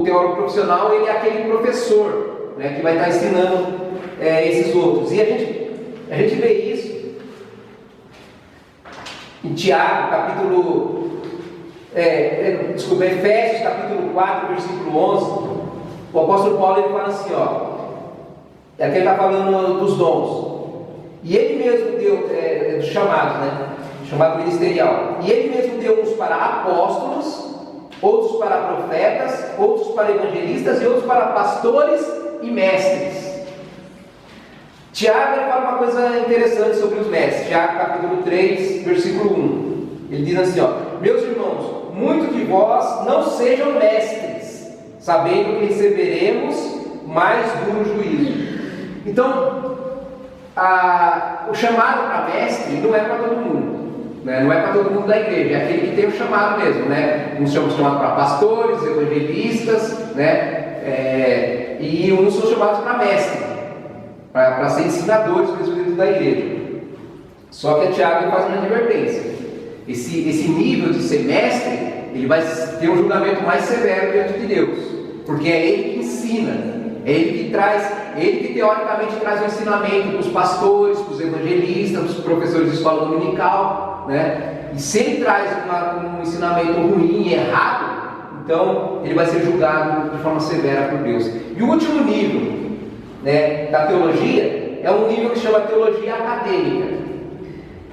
O teólogo profissional, ele é aquele professor, né, que vai estar ensinando esses outros. E a gente vê isso em Tiago, Efésios, capítulo 4, versículo 11. O apóstolo Paulo, ele fala assim, aqui ele está falando dos dons. E ele mesmo deu, dos chamados, né? Chamado ministerial. E ele mesmo deu uns para apóstolos, outros para profetas, outros para evangelistas e outros para pastores e mestres. Tiago, ele fala uma coisa interessante sobre os mestres. Tiago, capítulo 3, versículo 1. Ele diz assim, meus irmãos, muitos de vós não sejam mestres, sabendo que receberemos mais duro juízo. Então, o chamado para mestre não é para todo mundo, né? Não é para todo mundo da igreja, é aquele que tem o chamado mesmo, né? Uns são chamados para pastores, evangelistas, né? E uns são chamados para mestre, para ser ensinadores, presbíteros da igreja. Só que Tiago faz uma advertência. Esse nível de ser mestre, ele vai ter um julgamento mais severo diante de Deus, porque é ele que ensina, é ele que traz, ele que teoricamente traz o ensinamento para os pastores, para os evangelistas, para os professores de escola dominical, né? E se ele traz um ensinamento ruim, errado, então ele vai ser julgado de forma severa por Deus. E o último nível, né, da teologia é um nível que se chama teologia acadêmica.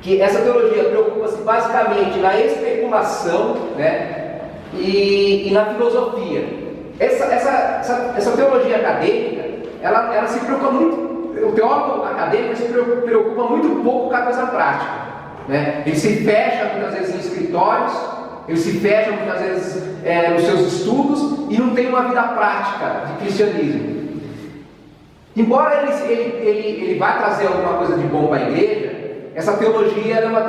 Que essa teologia preocupa-se basicamente na especulação, né, e na filosofia. Essa teologia acadêmica, ela se preocupa muito, o teólogo acadêmico se preocupa muito pouco com a coisa prática, né? Ele se fecha muitas vezes em escritórios, ele se fecha muitas vezes nos seus estudos e não tem uma vida prática de cristianismo. Embora ele vá trazer alguma coisa de bom para a igreja, essa teologia é uma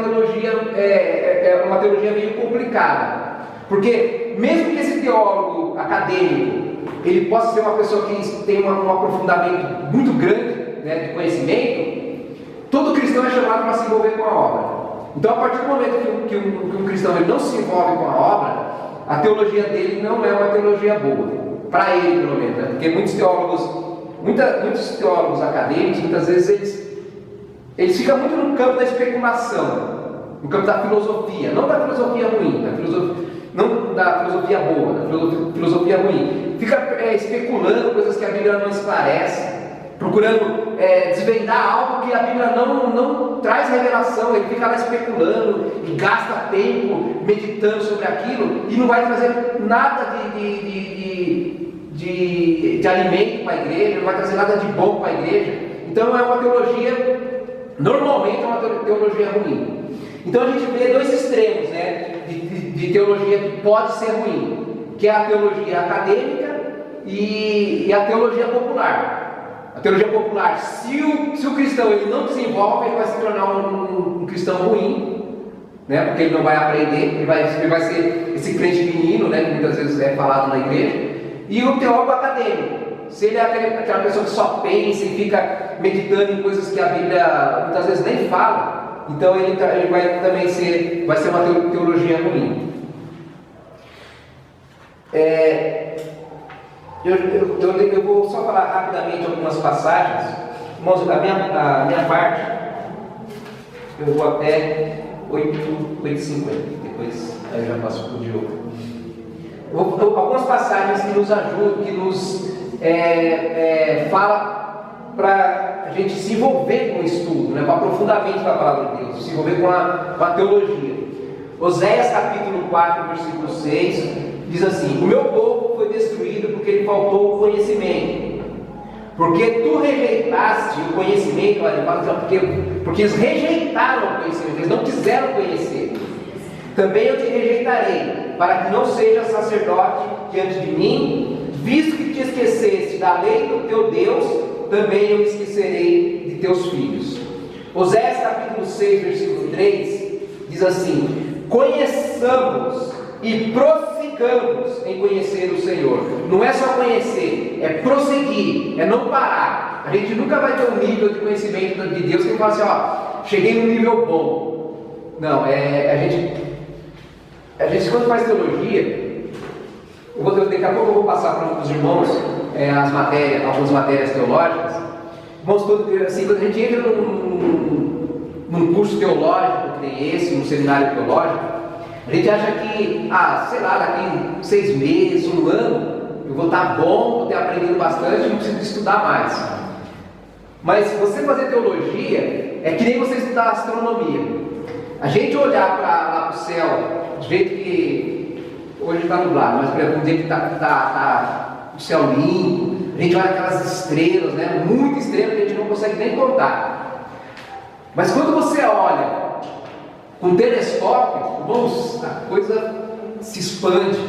teologia meio complicada, porque mesmo que esse teólogo acadêmico ele possa ser uma pessoa que tem um aprofundamento muito grande, né, de conhecimento, todo cristão é chamado para se envolver com a obra. Então, a partir do momento que um cristão ele não se envolve com a obra, a teologia dele não é uma teologia boa, para ele pelo menos, né? Porque muitos teólogos acadêmicos, muitas vezes eles ficam muito no campo da especulação, no campo da filosofia, não da filosofia ruim, não da filosofia boa, da filosofia ruim. Fica especulando coisas que a Bíblia não esclarece, procurando desvendar algo que a Bíblia não traz revelação. Ele fica lá especulando e gasta tempo meditando sobre aquilo e não vai trazer nada de alimento para a igreja, não vai trazer nada de bom para a igreja. Então é uma teologia, normalmente é uma teologia ruim. Então a gente vê dois extremos, né, de teologia que pode ser ruim, que é a teologia acadêmica e a teologia popular. A teologia popular, se o cristão ele não desenvolve, ele vai se tornar um cristão ruim, né, porque ele não vai aprender, ele vai ser esse crente menino, né, que muitas vezes é falado na igreja. E o teólogo acadêmico, se ele é aquela pessoa que só pensa e fica meditando em coisas que a Bíblia muitas vezes nem fala, então ele vai também ser uma teologia ruim. Eu vou só falar rapidamente algumas passagens. Irmãos, a minha parte eu vou até 8h50, depois eu já passo para o Diogo. Algumas passagens que nos ajudam, que nos fala para a gente se envolver com o estudo, né, com o aprofundamento da palavra de Deus, se envolver com a teologia. Oséias capítulo 4, versículo 6 diz assim: o meu povo foi destruído porque lhe faltou o conhecimento, porque tu rejeitaste o conhecimento. Olha, porque eles rejeitaram o conhecimento, eles não quiseram conhecer. Também eu te rejeitarei, para que não sejas sacerdote diante de mim, visto que te esqueceste da lei do teu Deus, também eu me esquecerei de teus filhos. Oséias capítulo 6, versículo 3 diz assim: conheçamos e prossigamos em conhecer o Senhor. Não é só conhecer, é prosseguir, é não parar. A gente nunca vai ter um nível de conhecimento de Deus que fala assim, cheguei num nível bom. Não, a gente quando faz teologia, Daqui a pouco eu vou passar para os irmãos algumas matérias teológicas. Irmãos, assim, quando a gente entra num curso teológico que tem esse, num seminário teológico, a gente acha que, sei lá, daqui 6 meses, 1 ano, eu vou estar bom, vou ter aprendido bastante, não preciso estudar mais. Mas você fazer teologia é que nem você estudar astronomia. A gente olhar lá para o céu, do jeito que hoje está nublado, mas por exemplo, um dia que está o céu limpo, a gente olha aquelas estrelas, né? Muitas estrelas que a gente não consegue nem contar. Mas quando você olha com telescópio, irmãos, a coisa se expande.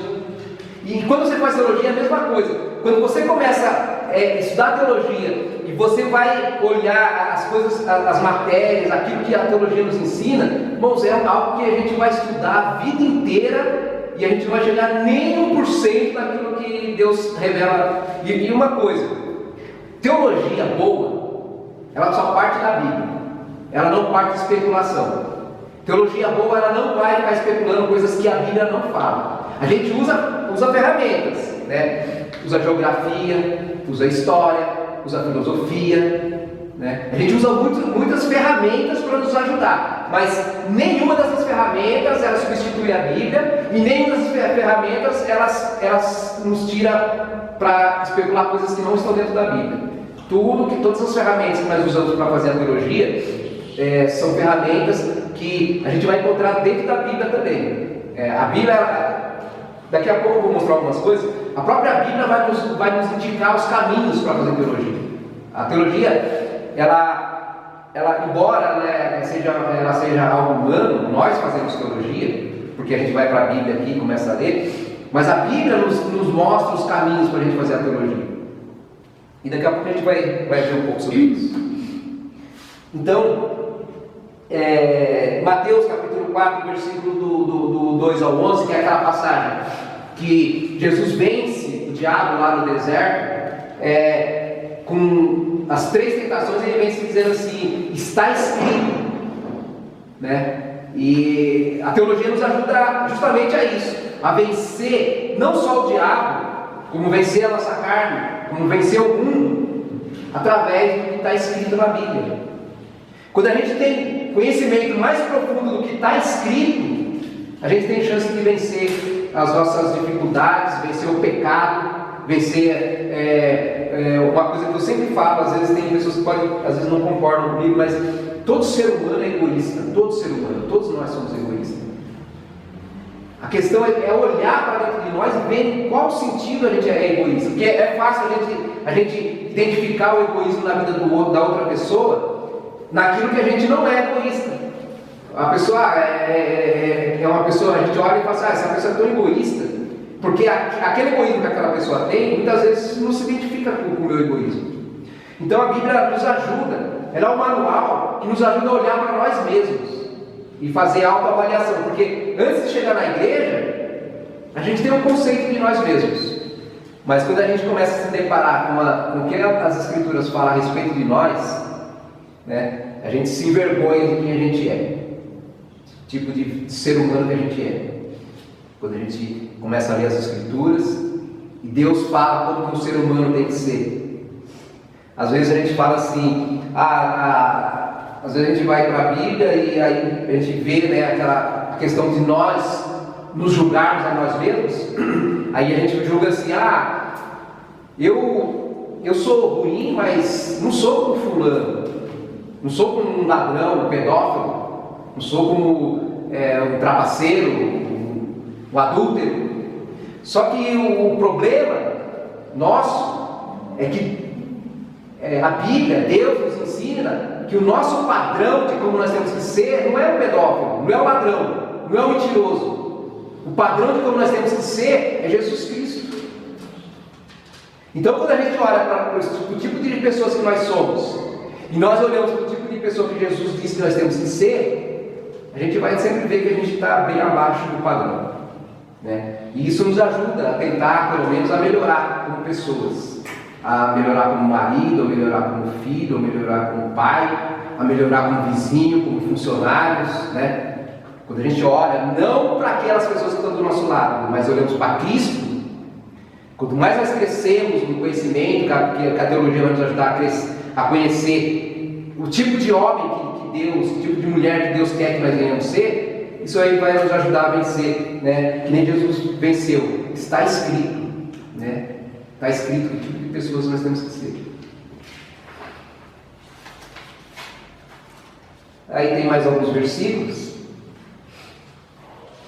E quando você faz teologia é a mesma coisa. Quando você começa a estudar teologia e você vai olhar as coisas, as matérias, aquilo que a teologia nos ensina, irmãos, é algo que a gente vai estudar a vida inteira e a gente não vai chegar nem 1% daquilo que Deus revela. E uma coisa, teologia boa, ela só parte da Bíblia, ela não parte de especulação. Teologia boa, ela não vai ficar especulando coisas que a Bíblia não fala. A gente usa ferramentas, né? Usa geografia, usa história, usa filosofia, né? A gente usa muitas ferramentas para nos ajudar, mas nenhuma dessas ferramentas ela substitui a Bíblia e nenhuma dessas ferramentas elas nos tira para especular coisas que não estão dentro da Bíblia. Todas as ferramentas que nós usamos para fazer a teologia são ferramentas que a gente vai encontrar dentro da Bíblia também. A Bíblia, daqui a pouco eu vou mostrar algumas coisas. A própria Bíblia vai nos indicar os caminhos para fazer teologia. A teologia, ela embora ela seja algo humano, nós fazemos teologia, porque a gente vai para a Bíblia aqui e começa a ler, mas a Bíblia nos mostra os caminhos para a gente fazer a teologia. E daqui a pouco a gente vai ver um pouco sobre isso. Então, Mateus capítulo 4, versículo do 2 ao 11, que é aquela passagem que Jesus vence o diabo lá no deserto, com as 3 tentações. Ele vence dizendo assim: está escrito, né? E a teologia nos ajuda justamente a isso, a vencer não só o diabo, como vencer a nossa carne, como vencer o mundo, através do que está escrito na Bíblia. Quando a gente tem conhecimento mais profundo do que está escrito, a gente tem chance de vencer as nossas dificuldades, vencer o pecado, vencer uma coisa que eu sempre falo. Às vezes tem pessoas que às vezes não concordam comigo, mas todo ser humano é egoísta, todo ser humano, todos nós somos egoístas. A questão é olhar para dentro de nós e ver em qual sentido a gente é egoísta, porque é fácil a gente identificar o egoísmo na vida da outra pessoa, naquilo que a gente não é egoísta. A pessoa é uma pessoa, a gente olha e fala assim: essa pessoa é tão egoísta, porque aquele egoísmo que aquela pessoa tem, muitas vezes não se identifica com o meu egoísmo. Então a Bíblia nos ajuda, ela é um manual que nos ajuda a olhar para nós mesmos e fazer autoavaliação, porque antes de chegar na igreja, a gente tem um conceito de nós mesmos, mas quando a gente começa a se deparar com o que as Escrituras falam a respeito de nós, né, a gente se envergonha de quem a gente é, tipo de ser humano que a gente é. Quando a gente começa a ler as Escrituras e Deus fala como que o ser humano tem que ser. Às vezes a gente fala assim, às vezes a gente vai para a Bíblia e aí a gente vê, né, a questão de nós nos julgarmos a nós mesmos. Aí a gente julga assim: eu sou ruim, mas não sou como fulano, não sou como um ladrão, um pedófilo, não sou como um trapaceiro, um adúltero. Só que o problema nosso é que a Bíblia, Deus nos ensina que o nosso padrão de como nós temos que ser não é o pedófilo, não é o ladrão, não é o mentiroso. O padrão de como nós temos que ser é Jesus Cristo. Então, quando a gente olha para o tipo de pessoas que nós somos, e nós olhamos para o tipo de pessoa que Jesus disse que nós temos que ser, a gente vai sempre ver que a gente está bem abaixo do padrão, né? E isso nos ajuda a tentar, pelo menos, a melhorar como pessoas, a melhorar como marido, a melhorar como filho, a melhorar como pai, a melhorar como vizinho, como funcionários, né? Quando a gente olha não para aquelas pessoas que estão do nosso lado, mas olhamos para Cristo, Quanto mais nós crescemos no conhecimento, que a teologia vai nos ajudar a conhecer o tipo de homem que Deus, o tipo de mulher que Deus quer que nós venhamos ser, isso aí vai nos ajudar a vencer, né? Que nem Jesus venceu. Está escrito, né? Está escrito que tipo de pessoas nós temos que ser. Aí tem mais alguns versículos.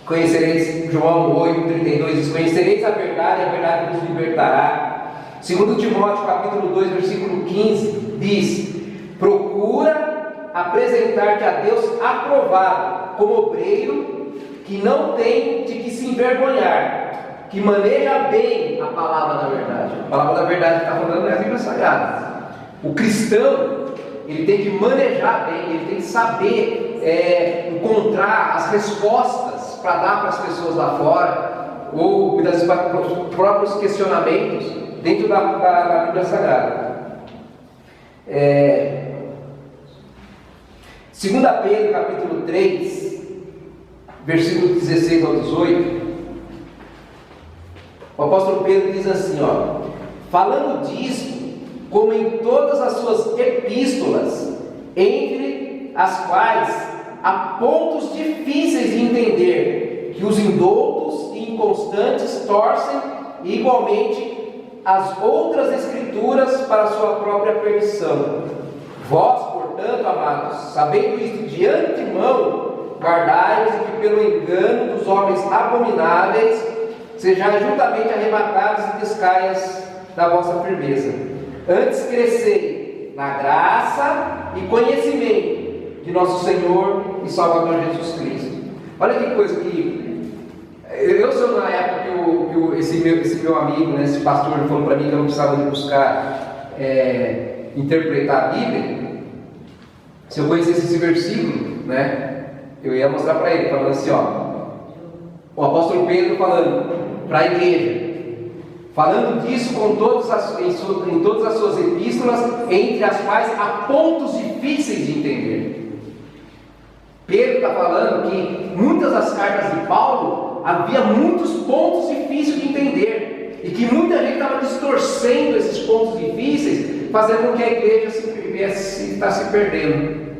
Conhecereis, João 8,32 diz: conhecereis a verdade vos libertará. 2 Timóteo capítulo 2, versículo 15 diz: procura apresentar-te a Deus aprovado, como obreiro que não tem de que se envergonhar, que maneja bem a palavra da verdade. A palavra da verdade que está falando é a Bíblia Sagrada. O cristão, ele tem que manejar bem, ele tem que saber encontrar as respostas para dar para as pessoas lá fora, ou muitas vezes para os próprios questionamentos dentro da Bíblia Sagrada. 2 Pedro capítulo 3, versículo 16 ao 18, o apóstolo Pedro diz assim, falando disso, como em todas as suas epístolas, entre as quais há pontos difíceis de entender, que os indoutos e inconstantes torcem igualmente as outras escrituras para a sua própria perdição. Vós, portanto, amados, sabendo isto de antemão, guardai-vos de que pelo engano dos homens abomináveis sejais juntamente arrebatados e descaias da vossa firmeza. Antes crescei na graça e conhecimento de nosso Senhor e Salvador Jesus Cristo. Olha que coisa que eu sou na época que esse meu amigo, né, esse pastor, falou para mim que eu não precisava de buscar interpretar a Bíblia. Se eu conhecesse esse versículo, né, eu ia mostrar para ele, falando assim, o apóstolo Pedro falando para a igreja, falando disso em todas as suas epístolas, entre as quais há pontos difíceis de entender. Pedro está falando que muitas das cartas de Paulo havia muitos pontos difíceis de entender, e que muita gente estava distorcendo esses pontos difíceis, fazendo com que a igreja está se perdendo,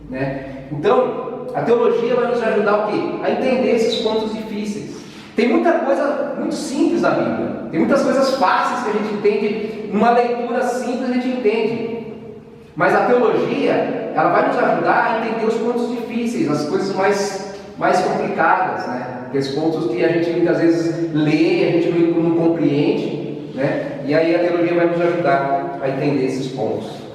né? Então, a teologia vai nos ajudar o quê? A entender esses pontos difíceis. Tem muita coisa muito simples na Bíblia, tem muitas coisas fáceis que a gente entende, numa leitura simples a gente entende. Mas a teologia, ela vai nos ajudar a entender os pontos difíceis, as coisas mais complicadas, né? Aqueles pontos que a gente muitas vezes lê, a gente não compreende, né? E aí a teologia vai nos ajudar a entender esses pontos.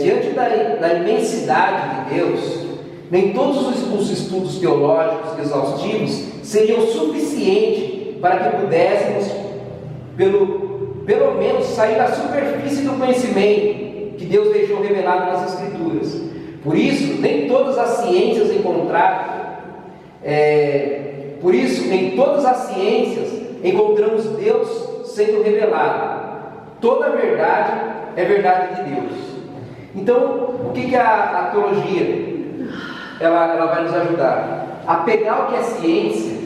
Diante da imensidade de Deus, nem todos os estudos teológicos exaustivos seriam suficientes para que pudéssemos, pelo menos, sair da superfície do conhecimento que Deus deixou revelado nas Escrituras. Por isso, nem todas as ciências encontramos Deus sendo revelado. Toda a verdade é verdade de Deus. Então, o que a teologia ela vai nos ajudar? A pegar o que é ciência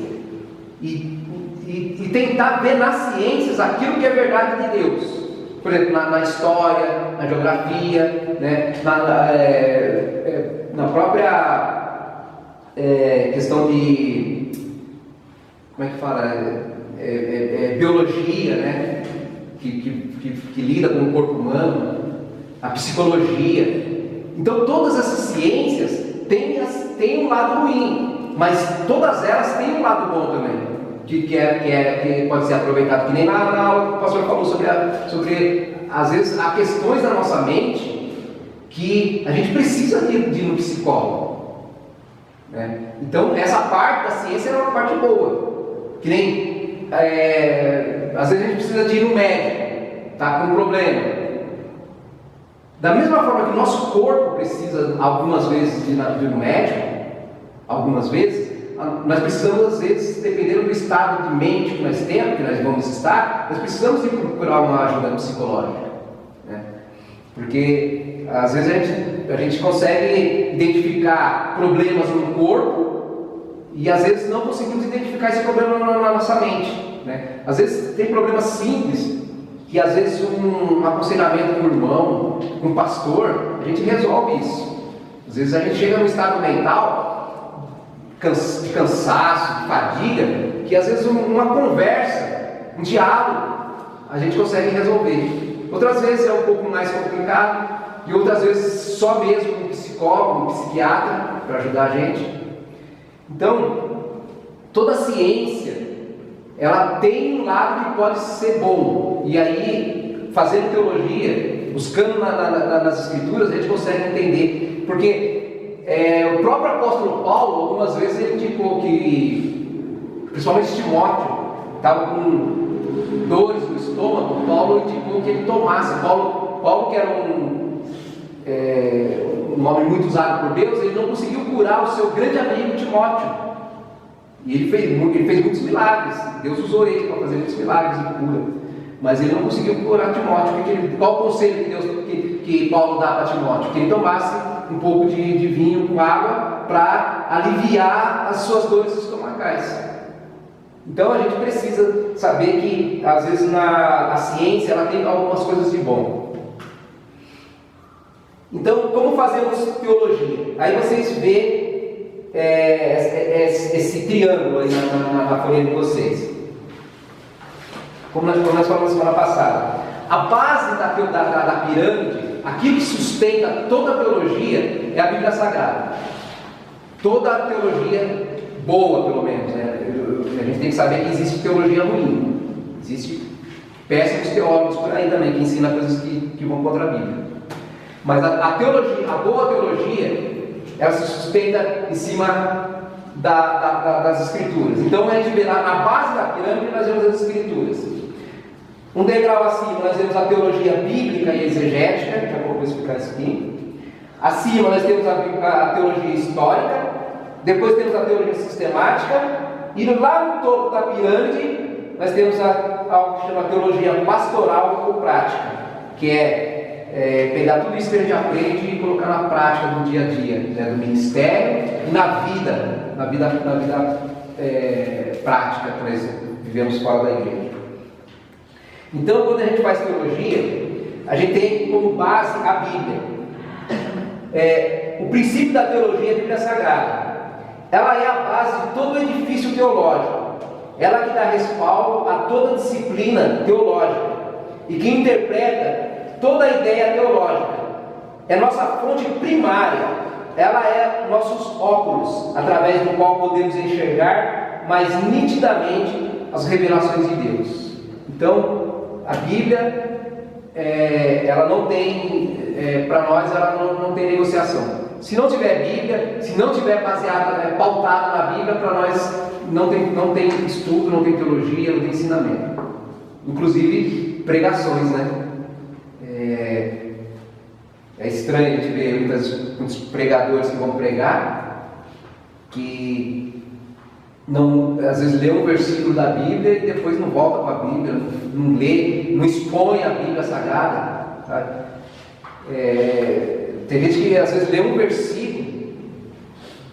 e tentar ver nas ciências aquilo que é verdade de Deus. Por exemplo, na história, na geografia, né? Na própria questão de, como é que fala? Biologia, né? Que lida com o corpo humano, a psicologia. Então todas essas ciências têm um lado ruim, mas todas elas têm um lado bom também, que pode ser aproveitado, que nem na aula que o pastor falou sobre às vezes há questões na nossa mente que a gente precisa de ir no psicólogo, né? Então essa parte da ciência é uma parte boa, que nem às vezes a gente precisa de ir no médico, está com um problema. Da mesma forma que o nosso corpo precisa algumas vezes de ir no médico, algumas vezes, nós precisamos às vezes, dependendo do estado de mente que nós temos, que nós vamos estar, nós precisamos de procurar uma ajuda psicológica, né? Porque às vezes a gente consegue identificar problemas no corpo e às vezes não conseguimos identificar esse problema na nossa mente, né? Às vezes tem problemas simples que às vezes um aconselhamento com um irmão, com um pastor, a gente resolve isso. Às vezes a gente chega num estado mental de cansaço, de fadiga, que às vezes uma conversa, um diálogo, a gente consegue resolver. Outras vezes é um pouco mais complicado e outras vezes só mesmo um psicólogo, um psiquiatra para ajudar a gente. Então, toda ciência, ela tem um lado que pode ser bom, e aí, fazendo teologia, buscando nas escrituras, a gente consegue entender, porque o próprio apóstolo Paulo, algumas vezes ele indicou que, principalmente Timóteo, estava com dores no estômago. Paulo indicou que ele tomasse. Paulo que era um nome muito usado por Deus, ele não conseguiu curar o seu grande amigo Timóteo. E ele fez muitos milagres. Deus usou ele para fazer muitos milagres de cura. Mas ele não conseguiu curar Timóteo. Qual o conselho de Deus que Paulo dá para Timóteo? Que ele tomasse um pouco de vinho com água para aliviar as suas dores estomacais. Então a gente precisa saber que às vezes a ciência ela tem algumas coisas de bom. Então, como fazemos teologia? Aí vocês veem esse triângulo aí na folha de vocês. Como nós falamos semana passada. A base da pirâmide, aquilo que sustenta toda a teologia, é a Bíblia Sagrada. Toda a teologia boa, pelo menos, né? A gente tem que saber que existe teologia ruim. Existe péssimos teólogos por aí também que ensinam coisas que vão contra a Bíblia. Mas a teologia, a boa teologia, ela se sustenta em cima das Escrituras. Então a gente vê lá na base da pirâmide, nós vemos as Escrituras. Um degrau acima nós temos a teologia bíblica e exegética, daqui a pouco eu vou explicar isso aqui. Acima nós temos a teologia histórica, depois temos a teologia sistemática, e lá no topo da pirâmide nós temos algo que chama teologia pastoral ou prática, que é pegar tudo isso que a gente aprende e colocar na prática do dia a dia, né, do ministério e na vida prática, por exemplo, vivemos fora da igreja. Então, quando a gente faz teologia, a gente tem como base a Bíblia. O princípio da teologia é a Bíblia Sagrada. Ela é a base de todo o edifício teológico. Ela que dá respaldo a toda disciplina teológica e que interpreta toda a ideia teológica. É nossa fonte primária. Ela é nossos óculos, através do qual podemos enxergar mais nitidamente as revelações de Deus. Então, a Bíblia, ela não tem, para nós, ela não tem negociação. Se não tiver Bíblia, se não tiver baseada, pautada na Bíblia, para nós não tem estudo, não tem teologia, não tem ensinamento. Inclusive pregações, né? É estranho a gente ver muitos pregadores que vão pregar, que às vezes lê um versículo da Bíblia e depois não volta para a Bíblia, não lê, não expõe a Bíblia Sagrada, sabe? Tem gente que às vezes lê um versículo,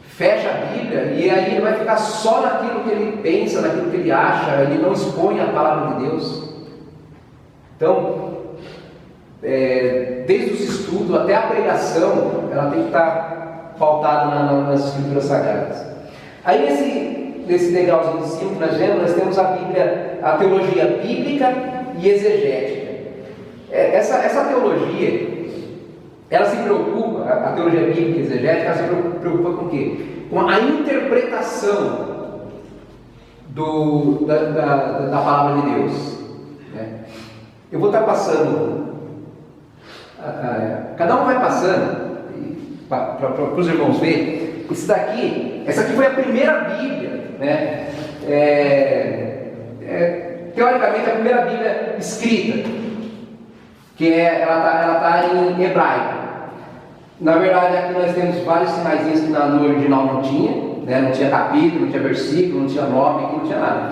fecha a Bíblia e aí ele vai ficar só naquilo que ele pensa, naquilo que ele acha, ele não expõe a palavra de Deus. Então, desde os estudos até a pregação, ela tem que estar pautada nas Escrituras Sagradas. Aí nesse degrauzinho de cima que nós vemos, nós temos a Bíblia, a teologia bíblica e exegética. Essa teologia, ela se preocupa, a teologia bíblica e exegética, ela se preocupa com o quê? Com a interpretação da palavra de Deus, né? Eu vou estar passando, cada um vai passando, para os irmãos verem. Essa aqui foi a primeira Bíblia, né? Teoricamente a primeira Bíblia escrita, que ela tá em hebraico. Na verdade, aqui nós temos vários sinaizinhos que no original não tinha, né? Não tinha capítulo, não tinha versículo, não tinha nome, aqui não tinha nada.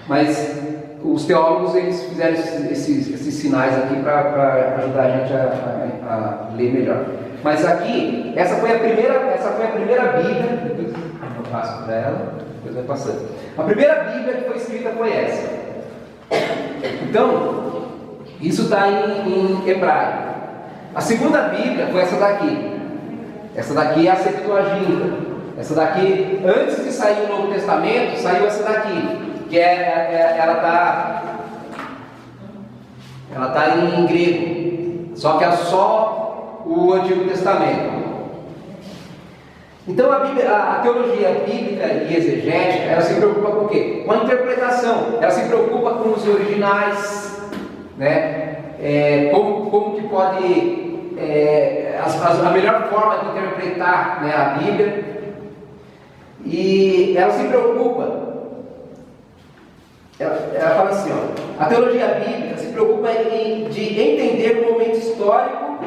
Mas os teólogos eles fizeram esses sinais aqui para ajudar a gente a ler melhor. Mas aqui, essa foi a primeira Bíblia. Eu passo para ela, depois vai passando. A primeira Bíblia que foi escrita foi essa. Então, isso está em hebraico. A segunda Bíblia foi essa daqui. Essa daqui é a Septuaginta. Essa daqui, antes de sair o Novo Testamento, saiu essa daqui, que ela tá em grego, só que é só o Antigo Testamento. Então a teologia bíblica e exegética, ela se preocupa com o quê? Com a interpretação. Ela se preocupa com os originais, né? Como que pode a melhor forma de interpretar, né, a Bíblia. E ela se preocupa, ela fala assim, ó, a teologia bíblica se preocupa de entender o momento histórico.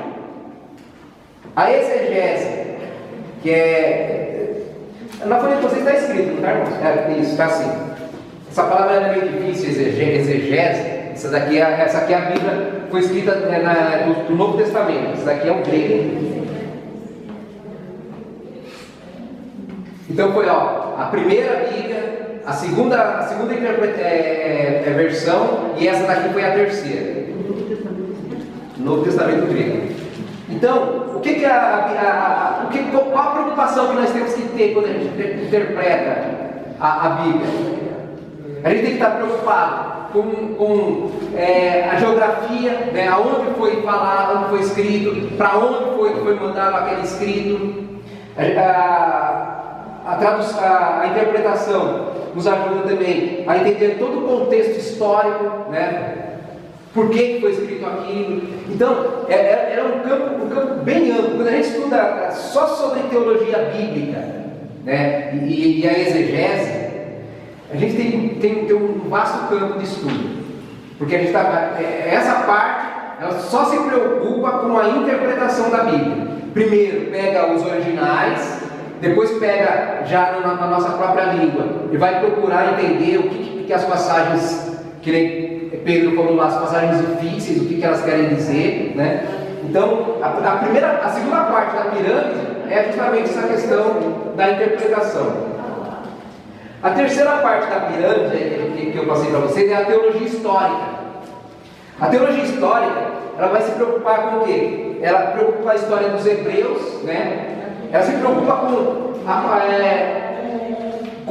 A exegese, que na folha de vocês está escrito, não está, irmãos? Isso, está assim. Essa palavra é meio difícil, exegese. Essa aqui é a Bíblia, foi escrita do Novo Testamento. Essa daqui é o grego. Então foi, a primeira Bíblia, a segunda versão, e essa daqui foi a terceira. Novo Testamento grego. Então, qual a preocupação que nós temos que ter quando a gente interpreta a Bíblia? A gente tem que estar preocupado com a geografia, né, aonde foi falado, onde foi escrito, para onde foi mandado aquele escrito. A interpretação nos ajuda também a entender todo o contexto histórico, né? Por que foi escrito aquilo. Então, é um campo bem amplo. Quando a gente estuda só sobre teologia bíblica, né, e a exegese, a gente tem que ter um vasto campo de estudo. Porque a gente essa parte, ela só se preocupa com a interpretação da Bíblia. Primeiro, pega os originais, depois pega já na nossa própria língua e vai procurar entender o que as passagens, que nem Pedro falou lá, as passagens difíceis, o que elas querem dizer, né? Então, a segunda parte da pirâmide é justamente essa questão da interpretação. A terceira parte da pirâmide, que eu passei para vocês, é a teologia histórica. A teologia histórica, ela vai se preocupar com o quê? Ela preocupa a história dos hebreus, né? Ela se preocupa com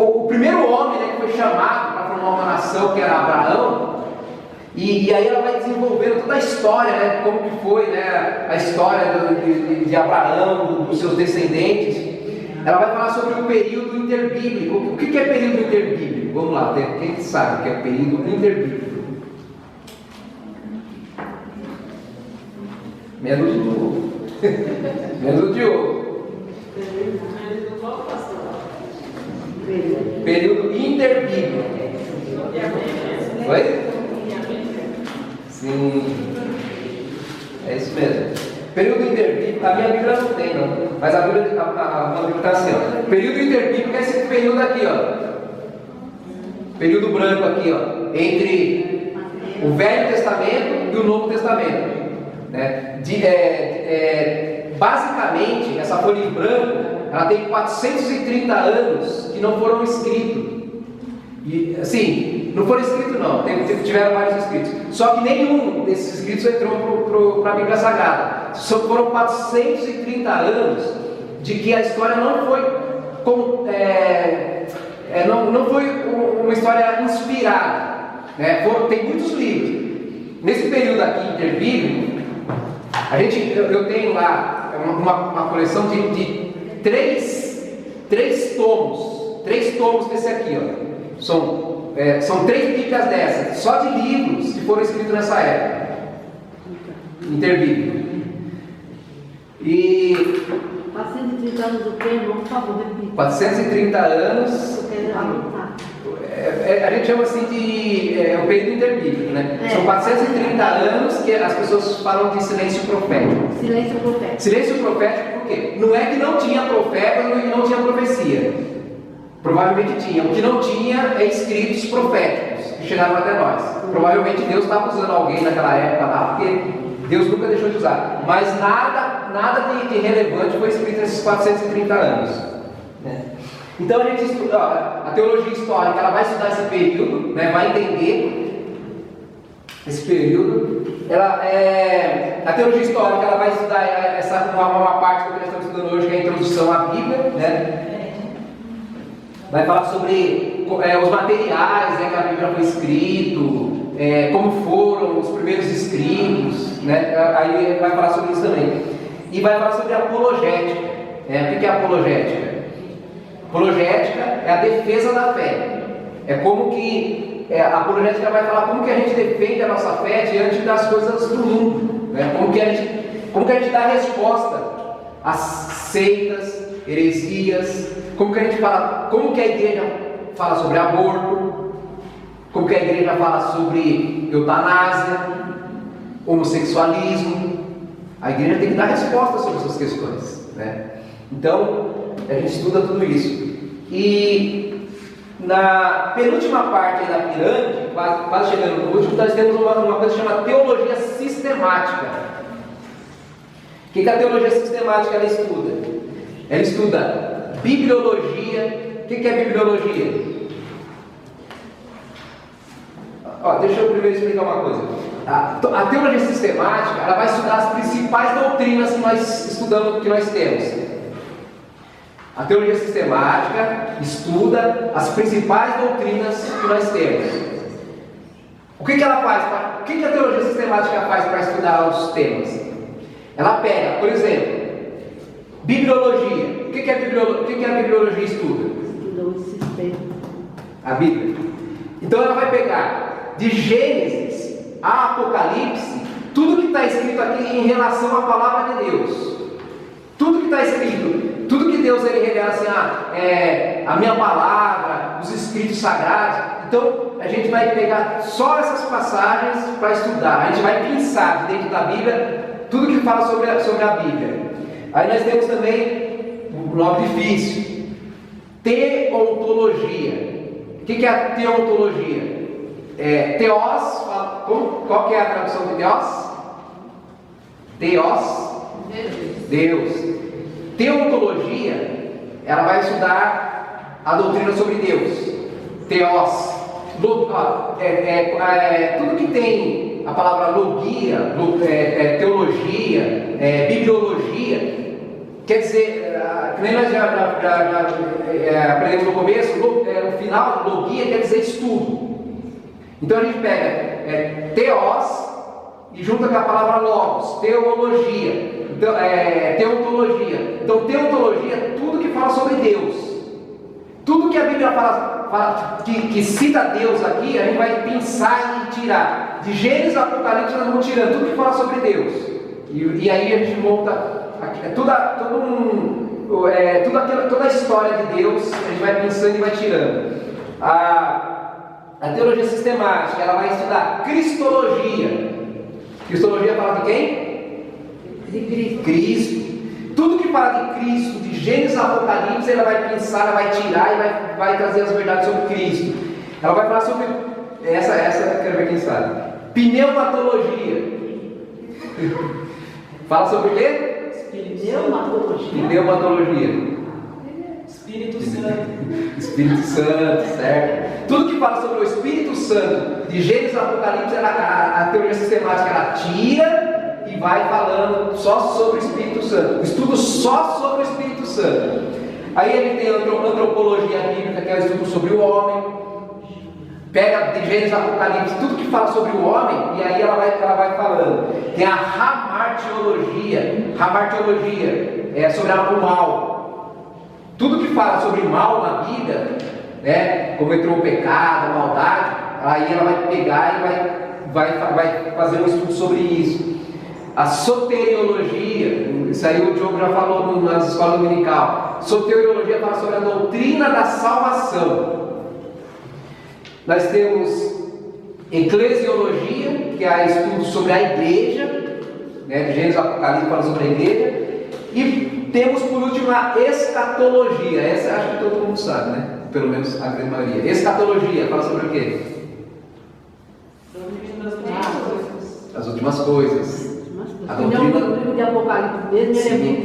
o primeiro homem, né, que foi chamado para formar uma nação, que era Abraão. E aí ela vai desenvolvendo toda a história, né, como que foi, né, a história de Abraão, dos seus descendentes. Ela vai falar sobre o período interbíblico. O que é período interbíblico? Vamos lá, quem sabe o que é período interbíblico? Menos o Diogo. Período interbíblico. Oi? Sim. É isso mesmo. Período interbíblico, a minha Bíblia não tem, não. Mas a Bíblia está assim, ó. Período interbíblico é esse período aqui, ó. Período branco aqui, ó. Entre o Velho Testamento e o Novo Testamento. Né? Basicamente, essa folha em branco, ela tem 430 anos que não foram escritos. E, assim, não foram escritos não, tiveram vários escritos. Só que nenhum desses escritos entrou para a Bíblia Sagrada. Só foram 430 anos de que a história não foi não foi uma história inspirada. Né? Tem muitos livros. Nesse período aqui interbíblico, eu tenho lá uma coleção de três tomos desse aqui, ó. São 3 bíblias dessas, só de livros que foram escritos nessa época, interbíblico. E 430 anos o quê, irmão? Por favor, repita. 430 anos. A gente chama assim de o período interbíblico, né? São 430 anos que as pessoas falam de silêncio profético. Silêncio profético. Silêncio profético por quê? Não é que não tinha profeta e não tinha profecia. Provavelmente tinha. O que não tinha é escritos proféticos. que chegaram até nós. Provavelmente Deus estava usando alguém naquela época lá, porque Deus nunca deixou de usar. Mas nada de relevante foi escrito nesses 430 anos. Né? Então a gente estuda, a teologia histórica, ela vai estudar esse período, né, vai entender esse período. A teologia histórica, ela vai estudar uma parte que nós estamos estudando hoje, que é a introdução à Bíblia, né? Vai falar sobre os materiais, né, que a Bíblia foi escrito, como foram os primeiros escritos, né? Aí vai falar sobre isso também. E vai falar sobre a apologética. O que é a apologética? Apologética é a defesa da fé. É como que a apologética vai falar como que a gente defende a nossa fé diante das coisas do mundo, né? Como que a gente dá resposta às seitas, heresias, como que a igreja fala sobre aborto, como que a igreja fala sobre eutanásia, homossexualismo. A igreja tem que dar resposta sobre essas questões, né? Então, a gente estuda tudo isso. E na penúltima parte da pirâmide, quase chegando no último, nós temos uma coisa que chama teologia sistemática. O que a teologia sistemática ela estuda? Ela estuda bibliologia. O que é bibliologia? Deixa eu primeiro explicar uma coisa. A teologia sistemática ela vai estudar as principais doutrinas que nós estudamos, que nós temos. A teologia sistemática estuda as principais doutrinas que nós temos. O que ela faz? O que a teologia sistemática faz para estudar os temas? Ela pega, por exemplo, bibliologia. O que a bibliologia estuda? Estuda o sistema. A Bíblia. Então ela vai pegar de Gênesis a Apocalipse tudo que está escrito aqui em relação à palavra de Deus. Tudo que está escrito, tudo que Deus ele revela assim, a minha palavra, os escritos sagrados. Então a gente vai pegar só essas passagens para estudar. A gente vai pensar dentro da Bíblia tudo que fala sobre a Bíblia. Aí nós temos também um nome difícil: teontologia. O que é a teontologia? Teos, qual que é a tradução de Teos? Teos, Deus. Teontologia, ela vai estudar a doutrina sobre Deus. Teos, tudo que tem a palavra logia, teologia, bibliologia, quer dizer, que nem nós já aprendemos no começo, no final, logia quer dizer estudo. Então a gente pega teos e junta com a palavra logos, teologia, então, teontologia. Então teontologia é tudo que fala sobre Deus. Tudo que a Bíblia fala que cita Deus aqui, a gente vai pensar e tirar. De Gênesis a Apocalipse nós vamos tirando tudo que fala sobre Deus. E aí a gente monta toda a história de Deus, a gente vai pensando e vai tirando. A teologia sistemática, ela vai estudar cristologia. Cristologia fala de quem? De Cristo. Cristo. Tudo que fala de Cristo, de Gênesis a Apocalipse, ela vai pensar, ela vai tirar e vai trazer as verdades sobre Cristo. Ela vai falar sobre essa eu quero ver quem sabe. Pneumatologia. Fala sobre o quê? Pneumatologia. Espírito Santo. Espírito Santo, certo? Tudo que fala sobre o Espírito Santo, de Gênesis a Apocalipse, a teoria sistemática ela tira e vai falando só sobre o Espírito Santo. Estudo só sobre o Espírito Santo. Aí ele tem a antropologia bíblica, que é o estudo sobre o homem. Pega de Gênesis a Apocalipse, tudo que fala sobre o homem, e aí ela vai falando. Tem a hamartiologia. Hamartiologia é sobre o mal. Tudo que fala sobre mal na Bíblia, né, como entrou o pecado, a maldade, aí ela vai pegar e vai fazer um estudo sobre isso. A soteriologia, isso aí o Diogo já falou nas escolas dominical. Soteriologia fala sobre a doutrina da salvação. Nós temos eclesiologia, que é estudo sobre a igreja, né, de Gênesis Apocalipse fala sobre a igreja. E temos por último a escatologia. Essa acho que todo mundo sabe, né? Pelo menos a grande maioria. Escatologia fala sobre o quê? últimas coisas. Mas, A não, doutrina- o livro de Apocalipse mesmo, ele é Sim. muito